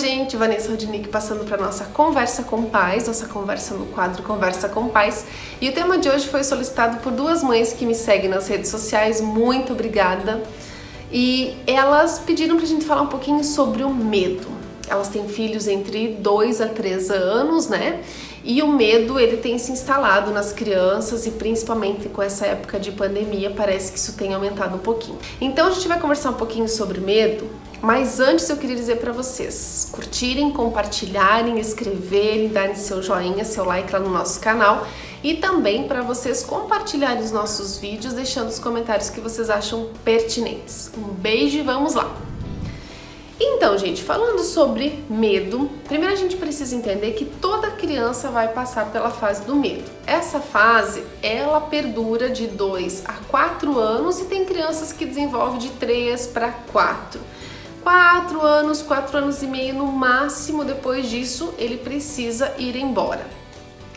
gente, Vanessa Rodinick passando para nossa Conversa com Pais, nossa conversa no quadro Conversa com Pais. E o tema de hoje foi solicitado por duas mães que me seguem nas redes sociais, muito obrigada. E elas pediram pra gente falar um pouquinho sobre o medo. Elas têm filhos entre 2 a 3 anos, né? E o medo, ele tem se instalado nas crianças e principalmente com essa época de pandemia, parece que isso tem aumentado um pouquinho. Então a gente vai conversar um pouquinho sobre medo, mas antes eu queria dizer para vocês curtirem, compartilharem, escreverem, darem seu joinha, seu like lá no nosso canal e também para vocês compartilharem os nossos vídeos, deixando os comentários que vocês acham pertinentes. Um beijo e vamos lá! Então, gente, falando sobre medo, primeiro a gente precisa entender que toda criança vai passar pela fase do medo. Essa fase, ela perdura de 2 a 4 anos e tem crianças que desenvolvem de 3 para 4. 4 anos, 4 anos e meio no máximo, depois disso ele precisa ir embora.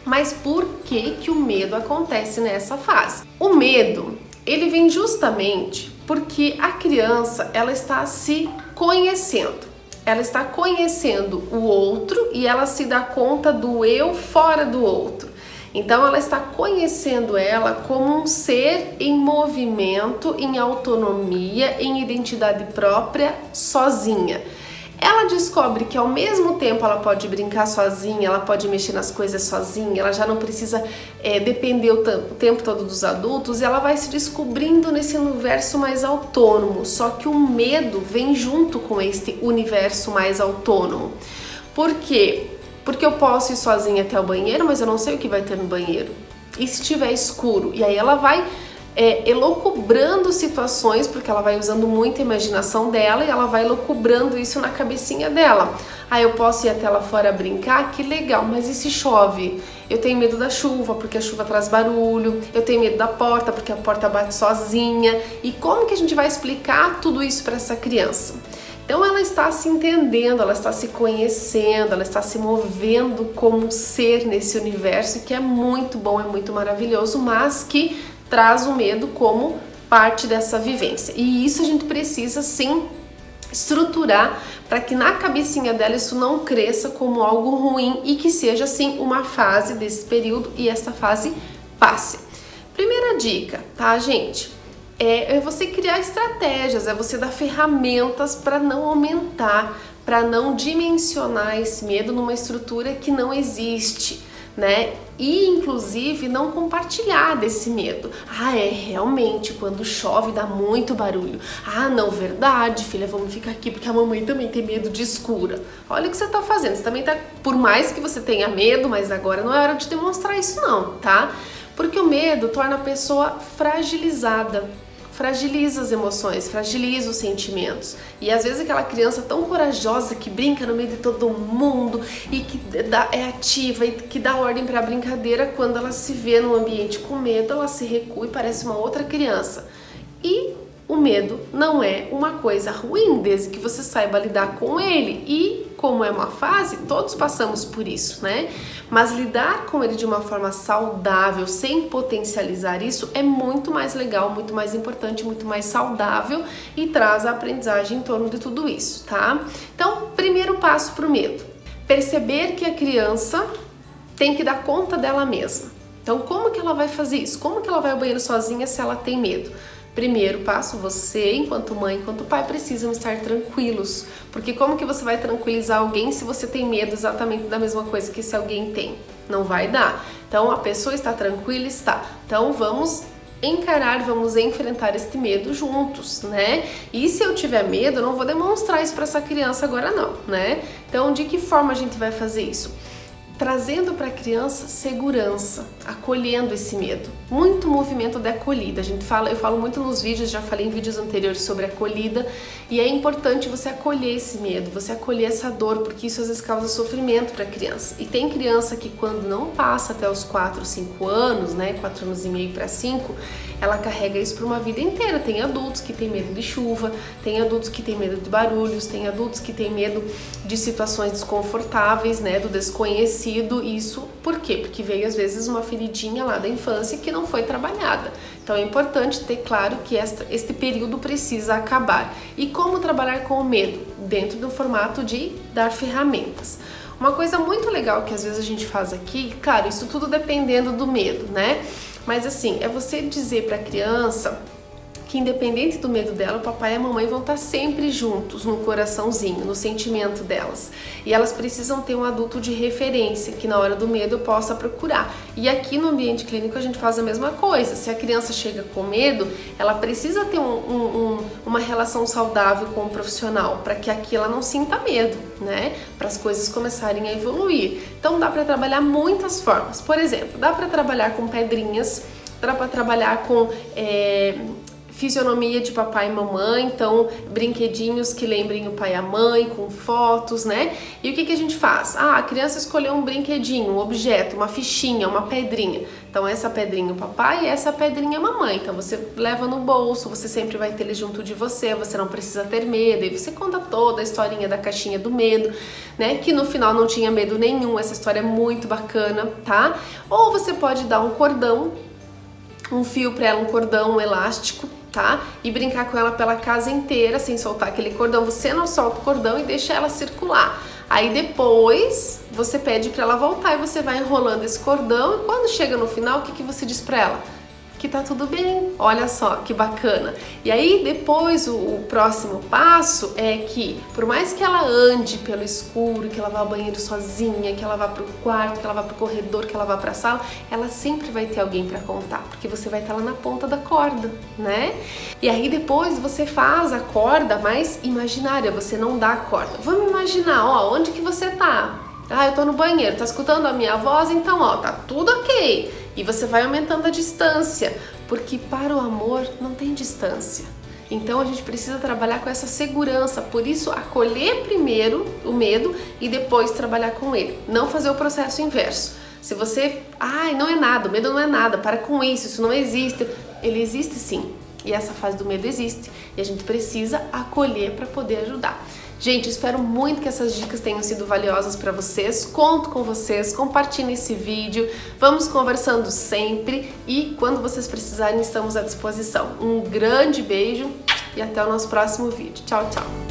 Mas por que o medo acontece nessa fase? O medo, ele vem justamente porque a criança, ela está se conhecendo. Ela está conhecendo o outro e ela se dá conta do eu fora do outro. Então ela está conhecendo ela como um ser em movimento, em autonomia, em identidade própria, sozinha. Ela descobre que ao mesmo tempo ela pode brincar sozinha, ela pode mexer nas coisas sozinha, ela já não precisa depender o tempo todo dos adultos e ela vai se descobrindo nesse universo mais autônomo. Só que o medo vem junto com este universo mais autônomo. Por quê? Porque eu posso ir sozinha até o banheiro, mas eu não sei o que vai ter no banheiro. E se tiver escuro? E aí ela vai elucubrando situações, porque ela vai usando muita imaginação dela e ela vai elucubrando isso na cabecinha dela. Ah, eu posso ir até lá fora brincar? Que legal, mas e se chove? Eu tenho medo da chuva, porque a chuva traz barulho. Eu tenho medo da porta, porque a porta bate sozinha. E como que a gente vai explicar tudo isso para essa criança? Então ela está se entendendo, ela está se conhecendo, ela está se movendo como um ser nesse universo que é muito bom, é muito maravilhoso, mas que traz o medo como parte dessa vivência. E isso a gente precisa sim estruturar para que na cabecinha dela isso não cresça como algo ruim e que seja sim uma fase desse período e essa fase passe. Primeira dica, tá, gente? É você criar estratégias, é você dar ferramentas para não aumentar, para não dimensionar esse medo numa estrutura que não existe, né? E inclusive não compartilhar desse medo. Ah, realmente, quando chove dá muito barulho. Ah, não, verdade, filha, vamos ficar aqui porque a mamãe também tem medo de escura. Olha o que você tá fazendo, você também tá, por mais que você tenha medo, mas agora não é hora de demonstrar isso não, tá? Porque o medo torna a pessoa fragilizada. Fragiliza as emoções, fragiliza os sentimentos. E às vezes aquela criança tão corajosa que brinca no meio de todo mundo e que é ativa e que dá ordem para a brincadeira, quando ela se vê num ambiente com medo, ela se recua e parece uma outra criança. E o medo não é uma coisa ruim, desde que você saiba lidar com ele. E como é uma fase, todos passamos por isso, né? Mas lidar com ele de uma forma saudável, sem potencializar isso, é muito mais legal, muito mais importante, muito mais saudável e traz a aprendizagem em torno de tudo isso, tá? Então, primeiro passo para o medo. Perceber que a criança tem que dar conta dela mesma. Então, como que ela vai fazer isso? Como que ela vai ao banheiro sozinha se ela tem medo? Primeiro passo, você, enquanto mãe, enquanto pai, precisam estar tranquilos. Porque como que você vai tranquilizar alguém se você tem medo exatamente da mesma coisa que esse alguém tem? Não vai dar. Então, a pessoa está tranquila, está. Então, vamos encarar, vamos enfrentar este medo juntos, né? E se eu tiver medo, eu não vou demonstrar isso para essa criança agora não, né? Então, de que forma a gente vai fazer isso? Trazendo para a criança segurança, acolhendo esse medo. Muito movimento de acolhida. Eu falo muito nos vídeos, já falei em vídeos anteriores sobre acolhida, e é importante você acolher esse medo, você acolher essa dor, porque isso às vezes causa sofrimento para a criança. E tem criança que quando não passa até os 4, 5 anos, né, 4 anos e meio para 5, ela carrega isso por uma vida inteira. Tem adultos que têm medo de chuva, tem adultos que têm medo de barulhos, tem adultos que têm medo de situações desconfortáveis, né, do desconhecido. Isso por quê? Porque veio às vezes uma feridinha lá da infância que não foi trabalhada. Então é importante ter claro que este período precisa acabar. E como trabalhar com o medo? dentro do formato de dar ferramentas. Uma coisa muito legal que às vezes a gente faz aqui, claro, isso tudo dependendo do medo, né? Mas assim, é você dizer para a criança que independente do medo dela, o papai e a mamãe vão estar sempre juntos no coraçãozinho, no sentimento delas. E elas precisam ter um adulto de referência, que na hora do medo eu possa procurar. E aqui no ambiente clínico a gente faz a mesma coisa. Se a criança chega com medo, ela precisa ter uma relação saudável com o profissional, para que aqui ela não sinta medo, né? Para as coisas começarem a evoluir. Então dá para trabalhar muitas formas. Por exemplo, dá para trabalhar com pedrinhas, dá para trabalhar com fisionomia de papai e mamãe, então brinquedinhos que lembrem o pai e a mãe, com fotos, né? E o que a gente faz? A criança escolheu um brinquedinho, um objeto, uma fichinha, uma pedrinha. Então essa pedrinha o papai e essa pedrinha a mamãe. Então você leva no bolso, você sempre vai ter ele junto de você não precisa ter medo. E você conta toda a historinha da caixinha do medo, né? Que no final não tinha medo nenhum, essa história é muito bacana, tá? Ou você pode dar um cordão, um fio para ela, um cordão, um elástico, tá? E brincar com ela pela casa inteira sem soltar aquele cordão. Você não solta o cordão e deixa ela circular. Aí depois você pede para ela voltar e você vai enrolando esse cordão e quando chega no final, o que você diz para ela? Que tá tudo bem, olha só que bacana. E aí depois o próximo passo é que por mais que ela ande pelo escuro, que ela vá ao banheiro sozinha, que ela vá pro quarto, que ela vá pro corredor, que ela vá pra sala, ela sempre vai ter alguém para contar, porque você vai estar lá na ponta da corda, né? E aí depois você faz a corda mais imaginária, você não dá a corda. Vamos imaginar, ó, onde que você tá? Eu tô no banheiro, tá escutando a minha voz? Então, ó, tá tudo ok. E você vai aumentando a distância, porque para o amor não tem distância. Então a gente precisa trabalhar com essa segurança, por isso acolher primeiro o medo e depois trabalhar com ele. Não fazer o processo inverso. Se você, não é nada, o medo não é nada, para com isso não existe. Ele existe sim, e essa fase do medo existe, e a gente precisa acolher para poder ajudar. Gente, espero muito que essas dicas tenham sido valiosas para vocês. Conto com vocês, compartilhem esse vídeo, vamos conversando sempre e quando vocês precisarem estamos à disposição. Um grande beijo e até o nosso próximo vídeo. Tchau, tchau!